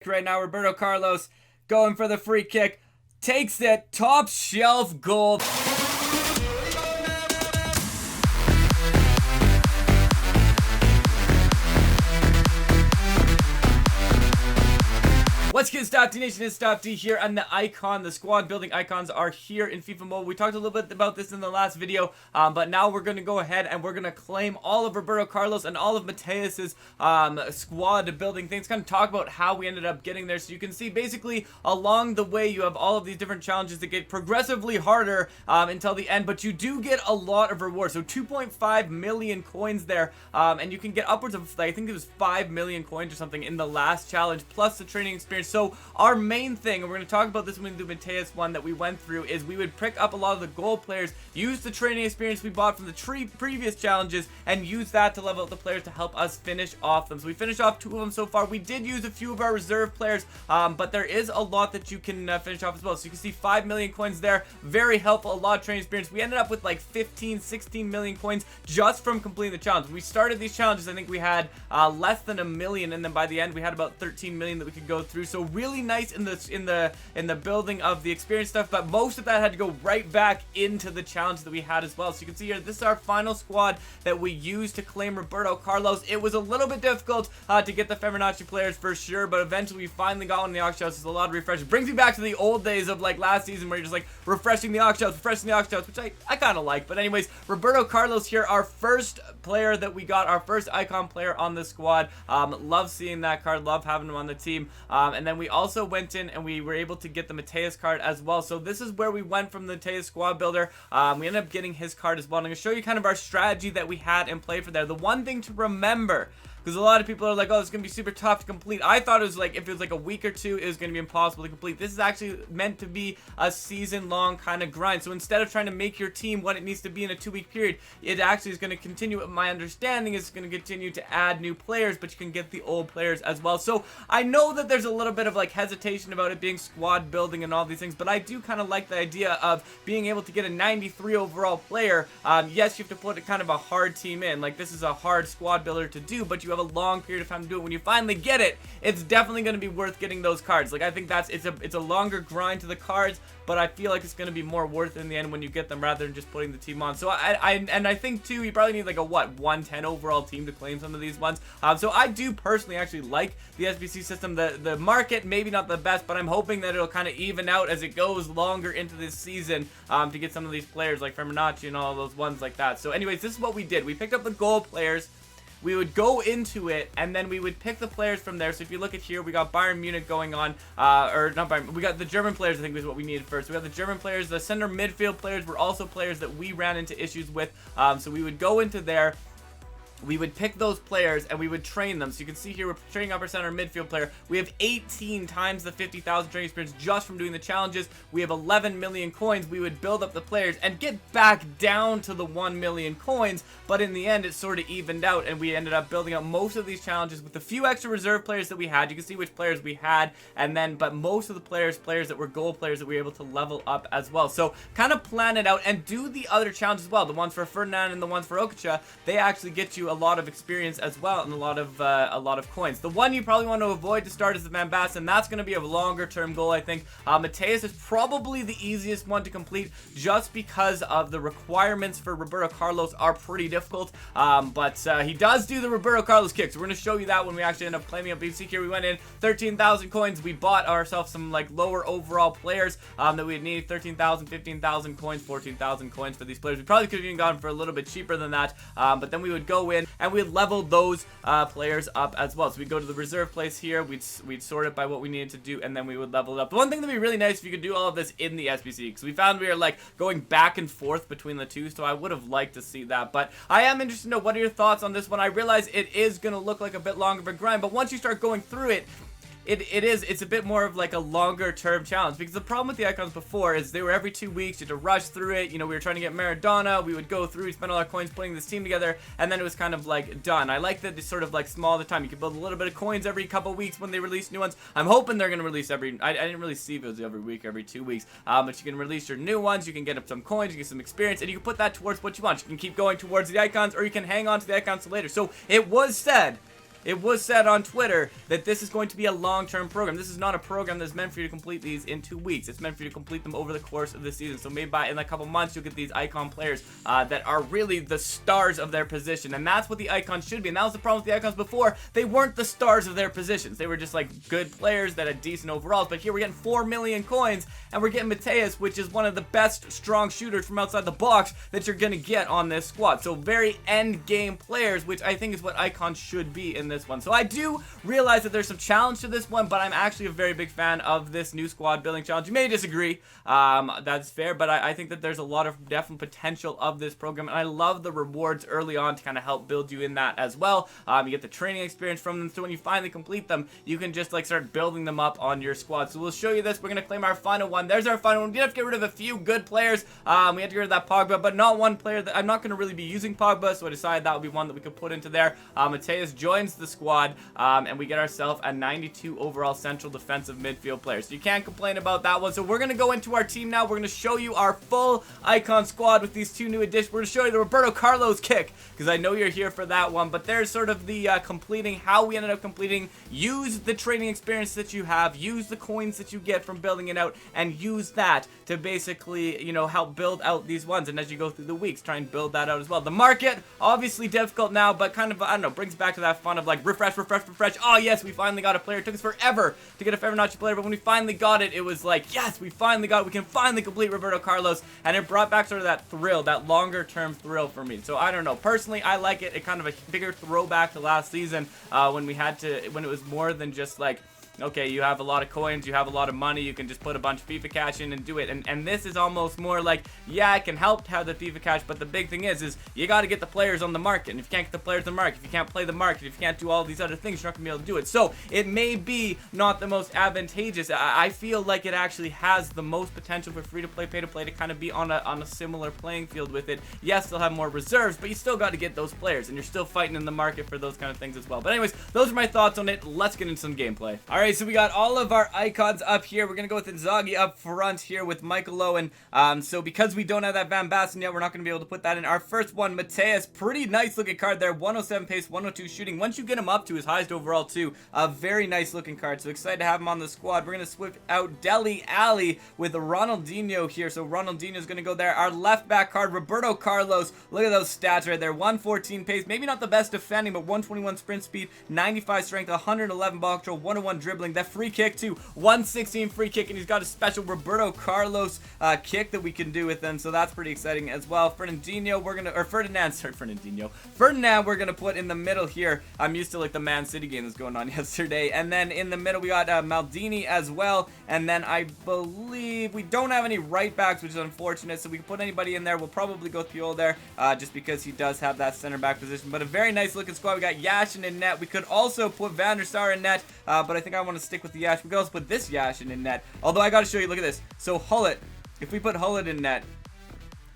Right now, Roberto Carlos going for the free kick, takes it, top shelf goal. What's good, Stopde Nation? It's Stopde here, and the squad building icons are here in FIFA Mobile. We talked a little bit about this in the last video, but now we're going to go ahead and we're going to claim all of Roberto Carlos and all of Matthaus's squad building things, kind of talk about how we ended up getting there. So you can see basically along the way you have all of these different challenges that get progressively harder until the end, but you do get a lot of rewards. So 2.5 million coins there, and you can get upwards of, I think it was 5 million coins or something in the last challenge, plus the training experience. So our main thing, and we're going to talk about this when we do the Matthaus one that we went through, is we would pick up a lot of the goal players, use the training experience we bought from the previous challenges, and use that to level up the players to help us finish off them. So we finished off 2 of them so far. We did use a few of our reserve players, but there is a lot that you can finish off as well. So you can see 5 million coins there, very helpful, a lot of training experience. We ended up with like 15, 16 million coins just from completing the challenge. When we started these challenges, I think we had less than a million, and then by the end we had about 13 million that we could go through. So really nice in the building of the experience stuff, but most of that had to go right back into the challenge that we had as well. So you can see here, this is our final squad that we used to claim Roberto Carlos. It was a little bit difficult to get the Fibonacci players for sure, but eventually we finally got one in the auction house. There's a lot of refresh. It brings me back to the old days of like last season where you're just like refreshing the auction house, which I kind of like. But anyways, Roberto Carlos here, our first player that we got, our first icon player on the squad. Love seeing that card, love having him on the team. And then we also went in and we were able to get the Matthaus card as well. So this is where we went from the Matthaus squad builder. We ended up getting his card as well. And I'm going to show you kind of our strategy that we had in play for there. The one thing to remember, because a lot of people are like, oh, it's going to be super tough to complete. I thought it was like, if it was like a week or two, it was going to be impossible to complete. This is actually meant to be a season-long kind of grind. So instead of trying to make your team what it needs to be in a 2-week period, it actually is going to continue. My understanding is going to continue to add new players, but you can get the old players as well. So I know that there's a little bit of like hesitation about it being squad building and all these things, but I do kind of like the idea of being able to get a 93 overall player. Yes, you have to put a kind of a hard team in. Like, this is a hard squad builder to do, but you have a long period of time to do it. When you finally get it, it's definitely going to be worth getting those cards. Like, I think it's a longer grind to the cards, but I feel like it's going to be more worth it in the end when you get them rather than just putting the team on. So I think too, you probably need like a 110 overall team to claim some of these ones. So I do personally actually like the SBC system. The market maybe not the best, but I'm hoping that it'll kind of even out as it goes longer into this season to get some of these players like Fibonacci and all those ones like that. So anyways, this is what we did. We picked up the goal players. We would go into it, and then we would pick the players from there. So if you look at here, we got Bayern Munich going on, or not Bayern, we got the German players, I think was what we needed first. We got the German players. The center midfield players were also players that we ran into issues with. So we would go into there. We would pick those players and we would train them. So you can see here we're training up our center midfield player. We have 18 times the 50,000 training experience just from doing the challenges. We have 11 million coins. We would build up the players and get back down to the 1 million coins. But in the end, it sort of evened out, and we ended up building up most of these challenges with the few extra reserve players that we had. You can see which players we had, and then but most of the players that were goal players that we were able to level up as well. So kind of plan it out and do the other challenges as well. The ones for Ferdinand and the ones for Okacha, they actually get you a lot of experience as well, and a lot of coins. The one you probably want to avoid to start is the Van Basten, and that's going to be a longer term goal, I think. Matthaus is probably the easiest one to complete just because of the requirements for Roberto Carlos are pretty difficult, but he does do the Roberto Carlos kick, so we're going to show you that when we actually end up claiming up. You see here we went in 13,000 coins. We bought ourselves some like lower overall players that we had needed 13,000, 15,000 coins, 14,000 coins for these players. We probably could have even gone for a little bit cheaper than that, but then we would go in and we level those players up as well. So we go to the reserve place here, we'd sort it by what we needed to do, and then we would level it up. The one thing that would be really nice if you could do all of this in the SBC, because we found we were like going back and forth between the two, so I would have liked to see that. But I am interested to know, what are your thoughts on this one? I realize it is going to look like a bit longer of a grind, but once you start going through it, it's a bit more of like a longer term challenge, because the problem with the icons before is they were every 2 weeks. You had to rush through it. You know, we were trying to get Maradona. We would go through, we spend all our coins putting this team together, and then it was kind of like done. I like that it's sort of like small at the time. You can build a little bit of coins every couple weeks when they release new ones. I'm hoping they're going to release I didn't really see if it was every week, every 2 weeks, but you can release your new ones. You can get up some coins, you get some experience, and you can put that towards what you want. You can keep going towards the icons, or you can hang on to the icons till later. So it was said it was said on Twitter that this is going to be a long-term program. This is not a program that's meant for you to complete these in 2 weeks. It's meant for you to complete them over the course of the season. So maybe in a couple months, you'll get these icon players that are really the stars of their position. And that's what the icons should be. And that was the problem with the icons before. They weren't the stars of their positions. They were just like good players that had decent overalls. But here we're getting 4 million coins, and we're getting Matthaus, which is one of the best strong shooters from outside the box that you're going to get on this squad. So very end game players, which I think is what icons should be in this one. So I do realize that there's some challenge to this one, but I'm actually a very big fan of this new squad building challenge. You may disagree, that's fair, but I think that there's a lot of definite potential of this program, and I love the rewards early on to kind of help build you in that as well. You get the training experience from them, so when you finally complete them, you can just like start building them up on your squad. So we'll show you this. We're going to claim our final one. There's our final one. We did have to get rid of a few good players. We had to get rid of that Pogba, but not one player that I'm not going to really be using Pogba, so I decided that would be one that we could put into there. Matthaus joins the squad, and we get ourselves a 92 overall central defensive midfield player. So you can't complain about that one. So we're going to go into our team now. We're going to show you our full icon squad with these 2 new additions. We're going to show you the Roberto Carlos kick, because I know you're here for that one. But there's sort of the completing, how we ended up completing. Use the training experience that you have. Use the coins that you get from building it out, and use that to basically, you know, help build out these ones. And as you go through the weeks, try and build that out as well. The market, obviously difficult now, but kind of, I don't know, brings back to that fun of like refresh. Oh yes, we finally got a player. It took us forever to get a Fibonacci player, but when we finally got it, it was like, yes, we finally got it. We can finally complete Roberto Carlos, and it brought back sort of that thrill, that longer term thrill for me. So I don't know, personally I like it. It kind of a bigger throwback to last season when it was more than just like, okay, you have a lot of coins, you have a lot of money, you can just put a bunch of FIFA cash in and do it. And this is almost more like, yeah, it can help to have the FIFA cash, but the big thing is you got to get the players on the market. And if you can't get the players on the market, if you can't play the market, if you can't do all these other things, you're not going to be able to do it. So it may be not the most advantageous. I feel like it actually has the most potential for free-to-play, pay-to-play to kind of be on a similar playing field with it. Yes, they'll have more reserves, but you still got to get those players, and you're still fighting in the market for those kind of things as well. But anyways, those are my thoughts on it. Let's get into some gameplay. Alright, so we got all of our icons up here. We're going to go with Inzaghi up front here with Michael Owen. So because we don't have that Van Basten yet, we're not going to be able to put that in. Our first one, Matthaus, pretty nice looking card there. 107 pace, 102 shooting. Once you get him up to his highest overall too, a very nice looking card. So excited to have him on the squad. We're going to switch out Dele Alli with Ronaldinho here. So Ronaldinho is going to go there. Our left back card, Roberto Carlos. Look at those stats right there. 114 pace, maybe not the best defending, but 121 sprint speed, 95 strength, 111 ball control, 101 dribbling. That free kick to 116 free kick, and he's got a special Roberto Carlos kick that we can do with him, so that's pretty exciting as well. Ferdinand, we're gonna put in the middle here. I'm used to like the Man City game that's going on yesterday. And then in the middle we got Maldini as well, and then I believe we don't have any right backs, which is unfortunate, so we can put anybody in there. We'll probably go with Puyol there, just because he does have that center back position. But a very nice looking squad. We got Yashin in net. We could also put Van der Sar in net, but I think I want to stick with the Yash. We could also put this Yashin in net. Although I gotta show you, look at this. So Hullet, if we put Hullet in net,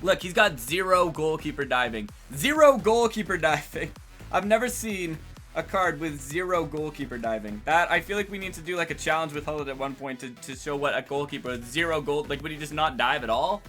look, he's got 0 goalkeeper diving. 0 goalkeeper diving. I've never seen a card with 0 goalkeeper diving. That, I feel like we need to do like a challenge with Hullet at one point to show what a goalkeeper with 0 goal, like would he just not dive at all?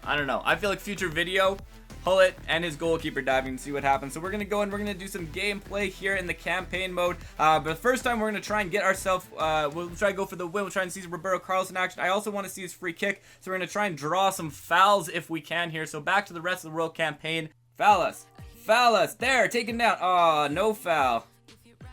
I don't know. I feel like future video, Hullet and his goalkeeper diving and see what happens. So we're going to go and we're going to do some gameplay here in the campaign mode. But the first time we're going to try and get ourselves, we'll try to go for the win. We'll try and see Roberto Carlos in action. I also want to see his free kick. So we're going to try and draw some fouls if we can here. So back to the rest of the world campaign. Foul us. Foul us. There, taken down. Oh, no foul.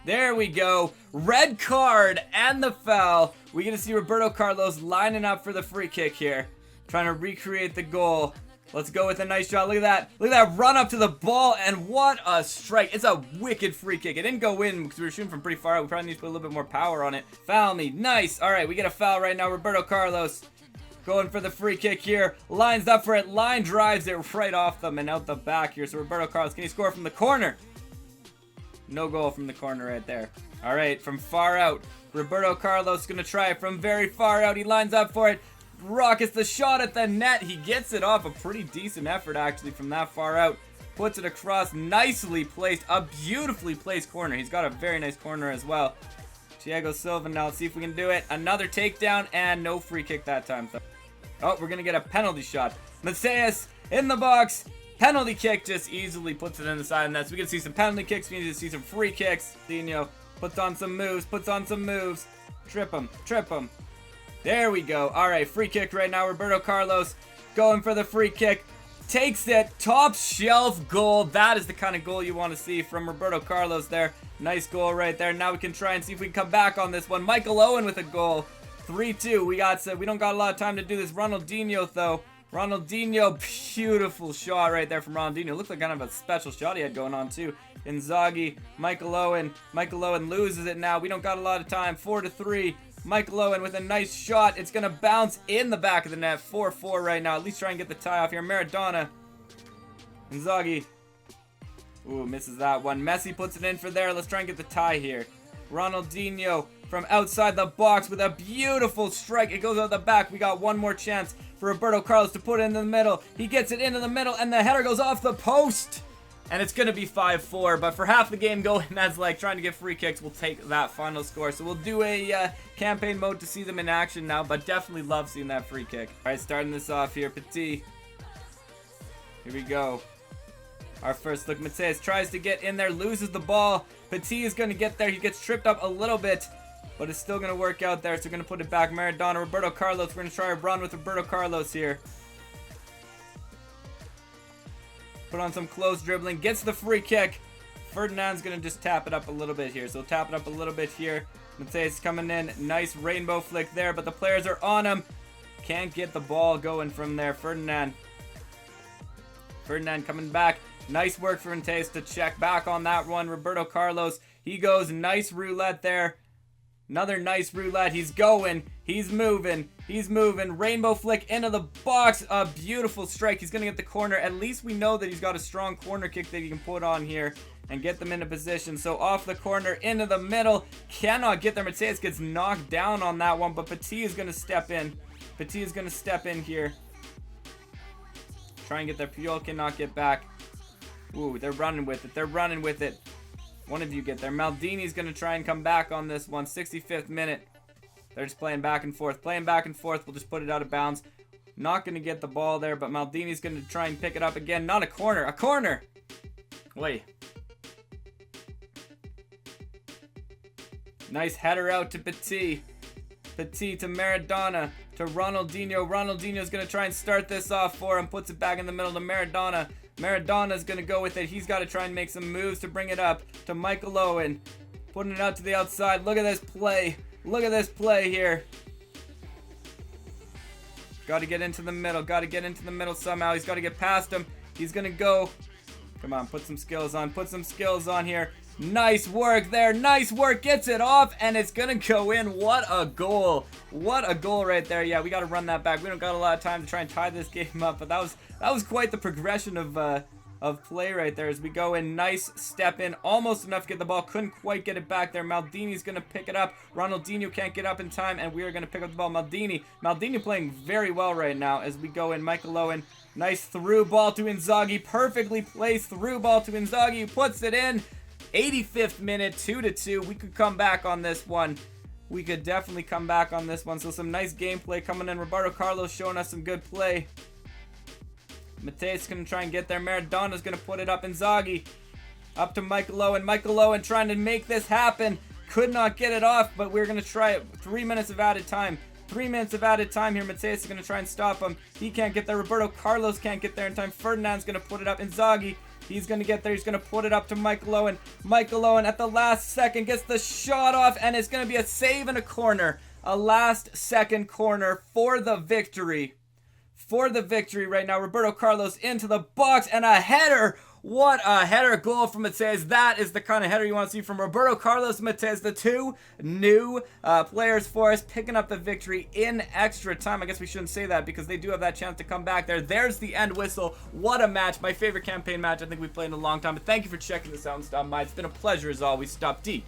There we go. Red card and the foul. We're going to see Roberto Carlos lining up for the free kick here. Trying to recreate the goal. Let's go with a nice shot. Look at that. Look at that run up to the ball, and what a strike. It's a wicked free kick. It didn't go in because we were shooting from pretty far out. We probably need to put a little bit more power on it. Foul me. Nice. All right, we get a foul right now. Roberto Carlos going for the free kick here. Lines up for it. Line drives it right off them and out the back here. So Roberto Carlos, can he score from the corner? No goal from the corner right there. All right, from far out. Roberto Carlos is going to try it from very far out. He lines up for it. Rockets the shot at the net. He gets it off. A pretty decent effort actually from that far out. Puts it across. Nicely placed. A beautifully placed corner. He's got a very nice corner as well. Thiago Silva now. Let's see if we can do it. Another takedown and no free kick that time. Oh, we're going to get a penalty shot. Matthaus in the box. Penalty kick just easily puts it in the side of the net. So we can see some penalty kicks. We need to see some free kicks. Dino puts on some moves. Trip him. There we go. All right, free kick right now. Roberto Carlos going for the free kick. Takes it. Top shelf goal. That is the kind of goal you want to see from Roberto Carlos there. Nice goal right there. Now we can try and see if we can come back on this one. Michael Owen with a goal. 3-2. We don't got a lot of time to do this. Ronaldinho, though. Ronaldinho, beautiful shot right there from Ronaldinho. Looks like kind of a special shot he had going on, too. Inzaghi, Michael Owen. Michael Owen loses it now. We don't got a lot of time. 4-3. Michael Owen with a nice shot. It's going to bounce in the back of the net. 4-4 right now. At least try and get the tie off here. Maradona. Inzaghi. Ooh, misses that one. Messi puts it in for there. Let's try and get the tie here. Ronaldinho from outside the box with a beautiful strike. It goes out the back. We got one more chance for Roberto Carlos to put it in the middle. He gets it into the middle, and the header goes off the post. And it's going to be 5-4, but for half the game going as like trying to get free kicks, we'll take that final score. So we'll do a campaign mode to see them in action now, but definitely love seeing that free kick. All right, starting this off here, Petit. Here we go. Our first look, Matthaus tries to get in there, loses the ball. Petit is going to get there. He gets tripped up a little bit, but it's still going to work out there. So we're going to put it back. Maradona, Roberto Carlos. We're going to try a run with Roberto Carlos here. Put on some close dribbling. Gets the free kick. Ferdinand's going to just tap it up a little bit here. So tap it up a little bit here. Matthaus coming in. Nice rainbow flick there, but the players are on him. Can't get the ball going from there. Ferdinand coming back. Nice work for Matthaus to check back on that one. Roberto Carlos, he goes. Nice roulette there. Another nice roulette. He's going. He's moving. Rainbow flick into the box. A beautiful strike. He's going to get the corner. At least we know that he's got a strong corner kick that he can put on here and get them into position. So off the corner, into the middle. Cannot get there. Matthaus gets knocked down on that one, but Petit is going to step in. Petit is going to step in here. Try and get there. Puyol cannot get back. Ooh, they're running with it. One of you get there. Maldini's going to try and come back on this one. 65th minute. They're just playing back and forth. We'll just put it out of bounds. Not going to get the ball there, but Maldini's going to try and pick it up again. Not a corner. A corner! Wait. Nice header out to Petit. Petit to Maradona. To Ronaldinho. Ronaldinho's going to try and start this off for him. Puts it back in the middle to Maradona. Maradona's going to go with it. He's got to try and make some moves to bring it up to Michael Owen. Putting it out to the outside. Look at this play. Here. Got to get into the middle somehow. He's got to get past him. He's going to go. Come on, put some skills on here. Nice work there. Gets it off, and it's going to go in. What a goal. Right there. Yeah, we got to run that back. We don't got a lot of time to try and tie this game up, but that was quite the progression of play right there as we go in. Nice step in. Almost enough to get the ball. Couldn't quite get it back there. Maldini's going to pick it up. Ronaldinho can't get up in time, and we are going to pick up the ball. Maldini playing very well right now as we go in. Michael Owen. Nice through ball to Inzaghi. Perfectly placed through ball to Inzaghi. Puts it in. 85th minute, 2-2. We could come back on this one. We could definitely come back on this one. So some nice gameplay coming in. Roberto Carlos showing us some good play. Matthaus going to try and get there. Maradona's going to put it up. Inzaghi up to Michael Owen. Michael Owen trying to make this happen. Could not get it off, but we're going to try it. 3 minutes of added time. 3 minutes of added time here. Matthaus is going to try and stop him. He can't get there. Roberto Carlos can't get there in time. Ferdinand's going to put it up. Inzaghi. He's going to get there. He's going to put it up to Michael Owen. Michael Owen at the last second gets the shot off, and it's going to be a save and a corner. A last second corner for the victory. Right now. Roberto Carlos into the box and a header. What a header goal from Matthaus. That is the kind of header you want to see from Roberto Carlos and Matthaus, the two new players for us, picking up the victory in extra time. I guess we shouldn't say that because they do have that chance to come back there. There's the end whistle. What a match. My favorite campaign match I think we've played in a long time. But thank you for checking this out and stopping by. It's been a pleasure as always. Stopde.